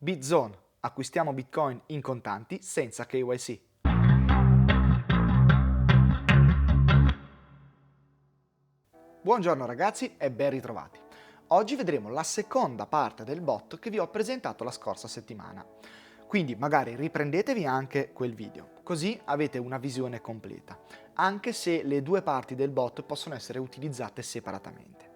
BitZone, acquistiamo Bitcoin in contanti senza KYC. Buongiorno ragazzi e ben ritrovati. Oggi vedremo la seconda parte del bot che vi ho presentato la scorsa settimana. Quindi magari riprendetevi anche quel video, così avete una visione completa, anche se le due parti del bot possono essere utilizzate separatamente.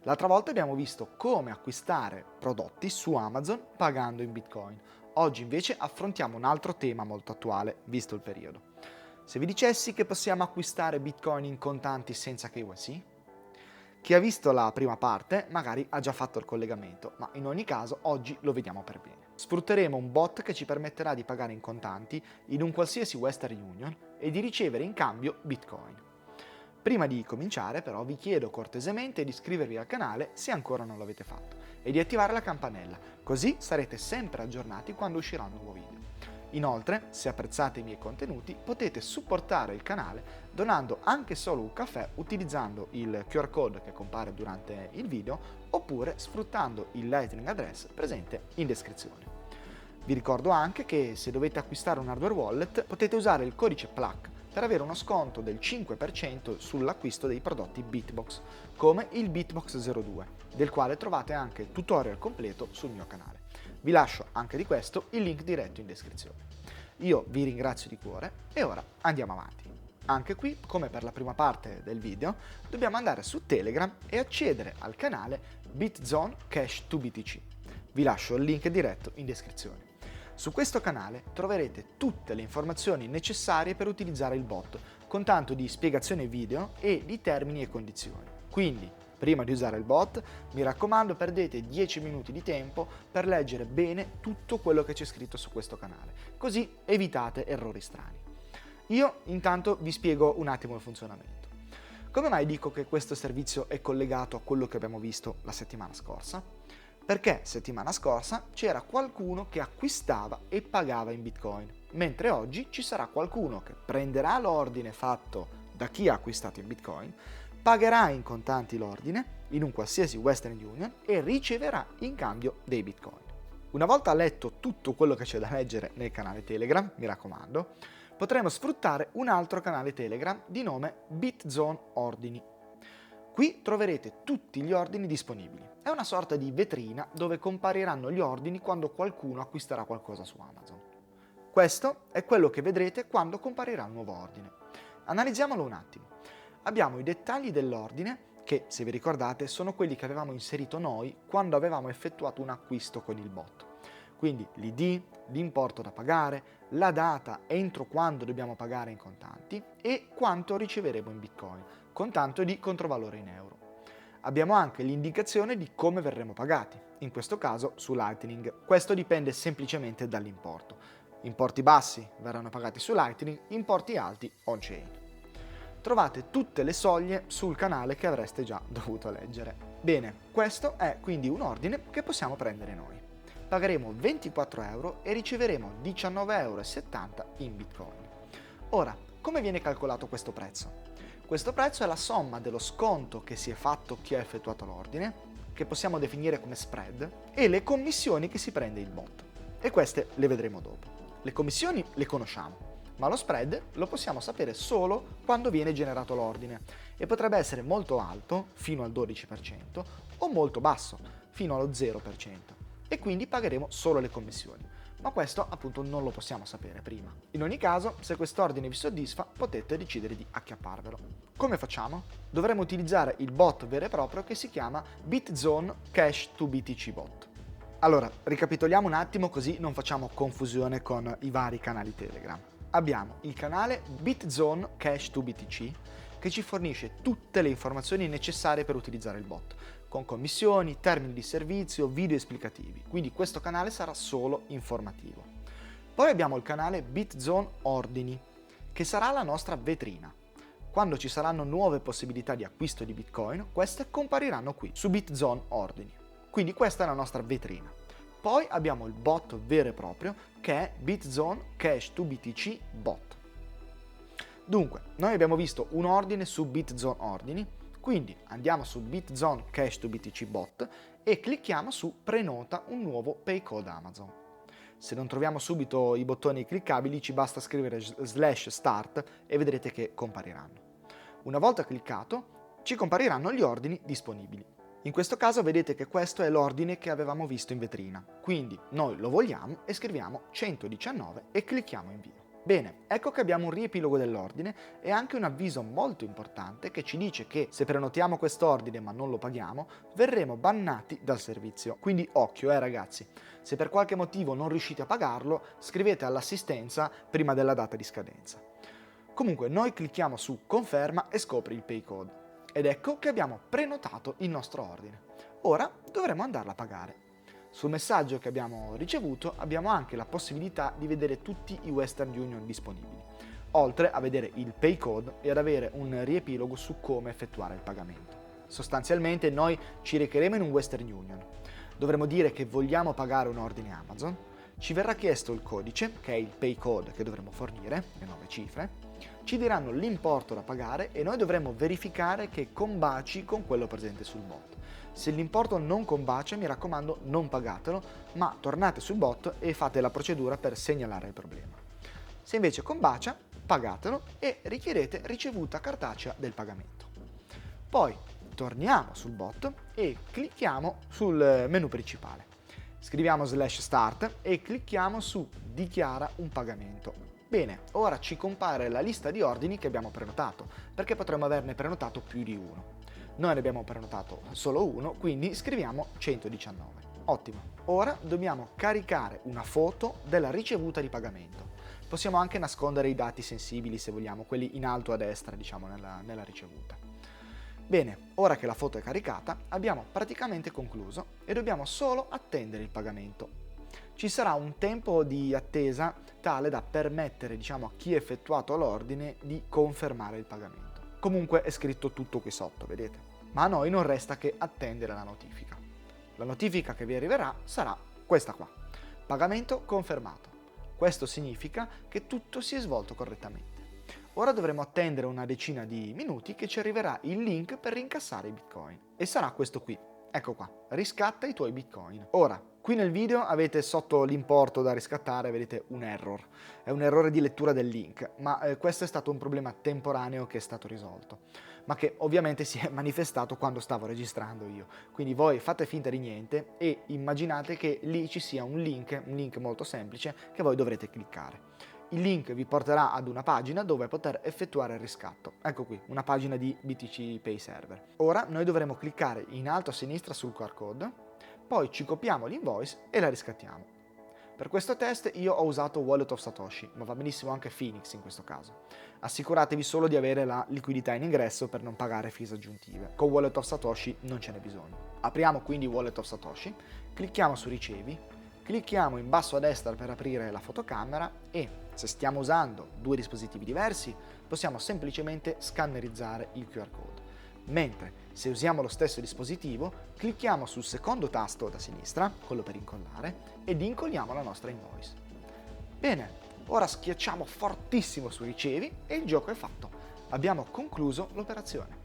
L'altra volta abbiamo visto come acquistare prodotti su Amazon pagando in Bitcoin. Oggi invece affrontiamo un altro tema molto attuale, visto il periodo. Se vi dicessi che possiamo acquistare Bitcoin in contanti senza KYC? Chi ha visto la prima parte magari ha già fatto il collegamento, ma in ogni caso oggi lo vediamo per bene. Sfrutteremo un bot che ci permetterà di pagare in contanti in un qualsiasi Western Union e di ricevere in cambio Bitcoin. Prima di cominciare però vi chiedo cortesemente di iscrivervi al canale se ancora non l'avete fatto e di attivare la campanella, così sarete sempre aggiornati quando uscirà un nuovo video. Inoltre, se apprezzate i miei contenuti, potete supportare il canale donando anche solo un caffè utilizzando il QR code che compare durante il video oppure sfruttando il Lightning address presente in descrizione. Vi ricordo anche che se dovete acquistare un hardware wallet potete usare il codice PLAC per avere uno sconto del 5% sull'acquisto dei prodotti Bitbox, come il Bitbox 02, del quale trovate anche il tutorial completo sul mio canale. Vi lascio anche di questo il link diretto in descrizione. Io vi ringrazio di cuore e ora andiamo avanti. Anche qui, come per la prima parte del video, dobbiamo andare su Telegram e accedere al canale BitZone Cash to BTC. Vi lascio il link diretto in descrizione. Su questo canale troverete tutte le informazioni necessarie per utilizzare il bot, con tanto di spiegazione video e di termini e condizioni. Quindi, prima di usare il bot, mi raccomando, perdete 10 minuti di tempo per leggere bene tutto quello che c'è scritto su questo canale, così evitate errori strani. Io intanto vi spiego un attimo il funzionamento. Come mai dico che questo servizio è collegato a quello che abbiamo visto la settimana scorsa? Perché settimana scorsa c'era qualcuno che acquistava e pagava in Bitcoin, mentre oggi ci sarà qualcuno che prenderà l'ordine fatto da chi ha acquistato in Bitcoin, pagherà in contanti l'ordine in un qualsiasi Western Union e riceverà in cambio dei Bitcoin. Una volta letto tutto quello che c'è da leggere nel canale Telegram, mi raccomando, potremo sfruttare un altro canale Telegram di nome BitZone Ordini. Qui troverete tutti gli ordini disponibili. È una sorta di vetrina dove compariranno gli ordini quando qualcuno acquisterà qualcosa su Amazon. Questo è quello che vedrete quando comparirà un nuovo ordine. Analizziamolo un attimo. Abbiamo i dettagli dell'ordine che, se vi ricordate, sono quelli che avevamo inserito noi quando avevamo effettuato un acquisto con il bot. Quindi l'ID, l'importo da pagare, la data entro quando dobbiamo pagare in contanti e quanto riceveremo in Bitcoin, con tanto di controvalore in euro. Abbiamo anche l'indicazione di come verremo pagati, in questo caso su Lightning. Questo dipende semplicemente dall'importo. Importi bassi verranno pagati su Lightning, importi alti on-chain. Trovate tutte le soglie sul canale che avreste già dovuto leggere. Bene, questo è quindi un ordine che possiamo prendere noi. Pagheremo 24 euro e riceveremo 19,70 euro in Bitcoin. Ora, come viene calcolato questo prezzo? Questo prezzo è la somma dello sconto che si è fatto chi ha effettuato l'ordine, che possiamo definire come spread, e le commissioni che si prende il bot. E queste le vedremo dopo. Le commissioni le conosciamo, ma lo spread lo possiamo sapere solo quando viene generato l'ordine e potrebbe essere molto alto, fino al 12%, o molto basso, fino allo 0%. E quindi pagheremo solo le commissioni, ma questo appunto non lo possiamo sapere prima. In ogni caso, se quest'ordine vi soddisfa, potete decidere di acchiapparvelo. Come facciamo? Dovremo utilizzare il bot vero e proprio che si chiama BitZone Cash to BTC Bot. Allora, ricapitoliamo un attimo così non facciamo confusione con i vari canali Telegram. Abbiamo il canale BitZone Cash to BTC che ci fornisce tutte le informazioni necessarie per utilizzare il bot, con commissioni, termini di servizio, video esplicativi, quindi questo canale sarà solo informativo. Poi abbiamo il canale BitZone Ordini, che sarà la nostra vetrina. Quando ci saranno nuove possibilità di acquisto di Bitcoin, queste compariranno qui, su BitZone Ordini. Quindi questa è la nostra vetrina. Poi abbiamo il bot vero e proprio, che è BitZone Cash to BTC Bot. Dunque, noi abbiamo visto un ordine su BitZone Ordini, Quindi andiamo su Bitzone Cash to BTC Bot e clicchiamo su Prenota un nuovo Pay Code Amazon. Se non troviamo subito i bottoni cliccabili ci basta scrivere /start e vedrete che compariranno. Una volta cliccato ci compariranno gli ordini disponibili. In questo caso vedete che questo è l'ordine che avevamo visto in vetrina, quindi noi lo vogliamo e scriviamo 119 e clicchiamo invio. Bene, ecco che abbiamo un riepilogo dell'ordine e anche un avviso molto importante che ci dice che se prenotiamo quest'ordine ma non lo paghiamo, verremo bannati dal servizio. Quindi occhio ragazzi, se per qualche motivo non riuscite a pagarlo, scrivete all'assistenza prima della data di scadenza. Comunque noi clicchiamo su conferma e scopri il pay code. Ed ecco che abbiamo prenotato il nostro ordine. Ora dovremo andarla a pagare. Sul messaggio che abbiamo ricevuto abbiamo anche la possibilità di vedere tutti i Western Union disponibili, oltre a vedere il pay code e ad avere un riepilogo su come effettuare il pagamento. Sostanzialmente noi ci recheremo in un Western Union. Dovremo dire che vogliamo pagare un ordine Amazon, ci verrà chiesto il codice, che è il pay code che dovremo fornire, le 9 cifre, ci diranno l'importo da pagare e noi dovremo verificare che combaci con quello presente sul bot. Se l'importo non combacia, mi raccomando, non pagatelo, ma tornate sul bot e fate la procedura per segnalare il problema. Se invece combacia, pagatelo e richiedete ricevuta cartacea del pagamento. Poi torniamo sul bot e clicchiamo sul menu principale. Scriviamo /start e clicchiamo su dichiara un pagamento. Bene, ora ci compare la lista di ordini che abbiamo prenotato, perché potremmo averne prenotato più di uno. Noi ne abbiamo prenotato solo uno, quindi scriviamo 119. Ottimo. Ora dobbiamo caricare una foto della ricevuta di pagamento. Possiamo anche nascondere i dati sensibili se vogliamo, quelli in alto a destra, diciamo, nella ricevuta. Bene, ora che la foto è caricata, abbiamo praticamente concluso e dobbiamo solo attendere il pagamento. Ci sarà un tempo di attesa tale da permettere, diciamo, a chi ha effettuato l'ordine di confermare il pagamento. Comunque è scritto tutto qui sotto, vedete? Ma a noi non resta che attendere la notifica. La notifica che vi arriverà sarà questa qua. Pagamento confermato. Questo significa che tutto si è svolto correttamente. Ora dovremo attendere una decina di minuti che ci arriverà il link per rincassare i bitcoin. E sarà questo qui. Ecco qua, riscatta i tuoi bitcoin. Ora, qui nel video avete sotto l'importo da riscattare, vedete un error. È un errore di lettura del link, ma questo è stato un problema temporaneo che è stato risolto, ma che ovviamente si è manifestato quando stavo registrando io. Quindi voi fate finta di niente e immaginate che lì ci sia un link molto semplice che voi dovrete cliccare. Il link vi porterà ad una pagina dove poter effettuare il riscatto. Ecco qui, una pagina di BTC Pay Server. Ora noi dovremo cliccare in alto a sinistra sul QR code, poi ci copiamo l'invoice e la riscattiamo. Per questo test io ho usato Wallet of Satoshi, ma va benissimo anche Phoenix in questo caso. Assicuratevi solo di avere la liquidità in ingresso per non pagare fees aggiuntive. Con Wallet of Satoshi non ce n'è bisogno. Apriamo quindi Wallet of Satoshi, clicchiamo su Ricevi, clicchiamo in basso a destra per aprire la fotocamera e, se stiamo usando due dispositivi diversi, possiamo semplicemente scannerizzare il QR code. Mentre se usiamo lo stesso dispositivo, clicchiamo sul secondo tasto da sinistra, quello per incollare, ed incolliamo la nostra invoice. Bene, ora schiacciamo fortissimo su Ricevi e il gioco è fatto. Abbiamo concluso l'operazione.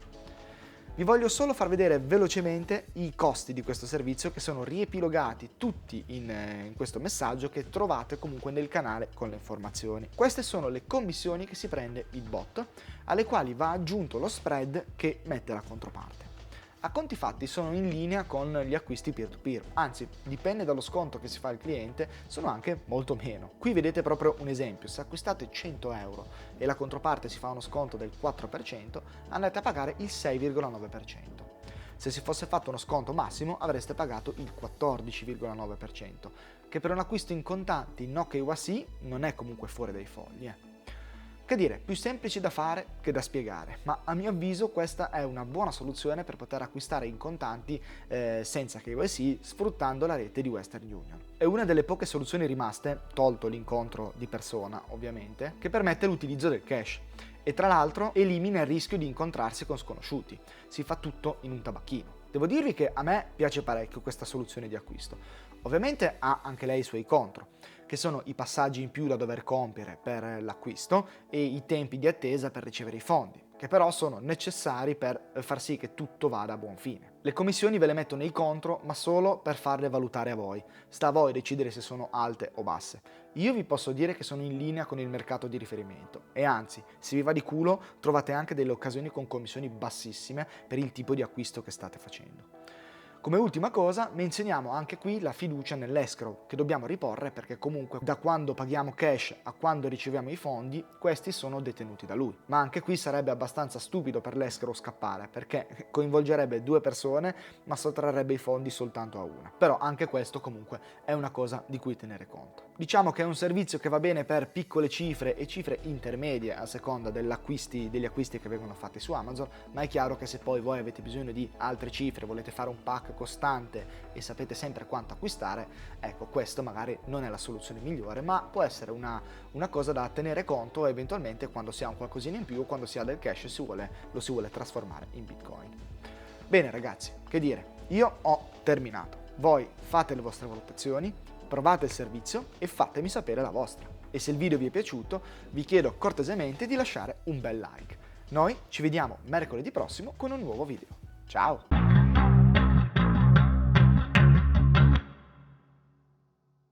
Vi voglio solo far vedere velocemente i costi di questo servizio che sono riepilogati tutti in questo messaggio che trovate comunque nel canale con le informazioni. Queste sono le commissioni che si prende il bot, alle quali va aggiunto lo spread che mette la controparte. A conti fatti sono in linea con gli acquisti peer-to-peer, anzi dipende dallo sconto che si fa al cliente, sono anche molto meno. Qui vedete proprio un esempio: se acquistate 100 euro e la controparte si fa uno sconto del 4%, andate a pagare il 6,9%. Se si fosse fatto uno sconto massimo avreste pagato il 14,9%, che per un acquisto in contanti no KYC non è comunque fuori dai fogli. Che dire, più semplice da fare che da spiegare, ma a mio avviso questa è una buona soluzione per poter acquistare in contanti senza KYC, sfruttando la rete di Western Union. È una delle poche soluzioni rimaste, tolto l'incontro di persona ovviamente, che permette l'utilizzo del cash e tra l'altro elimina il rischio di incontrarsi con sconosciuti. Si fa tutto in un tabacchino. Devo dirvi che a me piace parecchio questa soluzione di acquisto. Ovviamente ha anche lei i suoi contro, che sono i passaggi in più da dover compiere per l'acquisto e i tempi di attesa per ricevere i fondi. che però sono necessari per far sì che tutto vada a buon fine. Le commissioni ve le metto nei contro, ma solo per farle valutare a voi. Sta a voi decidere se sono alte o basse. Io vi posso dire che sono in linea con il mercato di riferimento e anzi, se vi va di culo, trovate anche delle occasioni con commissioni bassissime per il tipo di acquisto che state facendo. Come ultima cosa, menzioniamo anche qui la fiducia nell'escrow, che dobbiamo riporre perché comunque da quando paghiamo cash a quando riceviamo i fondi, questi sono detenuti da lui. Ma anche qui sarebbe abbastanza stupido per l'escrow scappare, perché coinvolgerebbe 2 persone ma sottrarrebbe i fondi soltanto a una. Però anche questo comunque è una cosa di cui tenere conto. Diciamo che è un servizio che va bene per piccole cifre e cifre intermedie a seconda degli acquisti che vengono fatti su Amazon, ma è chiaro che se poi voi avete bisogno di altre cifre, volete fare un pack costante e sapete sempre quanto acquistare, ecco, questo magari non è la soluzione migliore, ma può essere una cosa da tenere conto eventualmente quando si ha un qualcosina in più o quando si ha del cash e lo si vuole trasformare in Bitcoin. Bene ragazzi, che dire, io ho terminato. Voi fate le vostre valutazioni, provate il servizio e fatemi sapere la vostra. E se il video vi è piaciuto, vi chiedo cortesemente di lasciare un bel like. Noi ci vediamo mercoledì prossimo con un nuovo video. Ciao!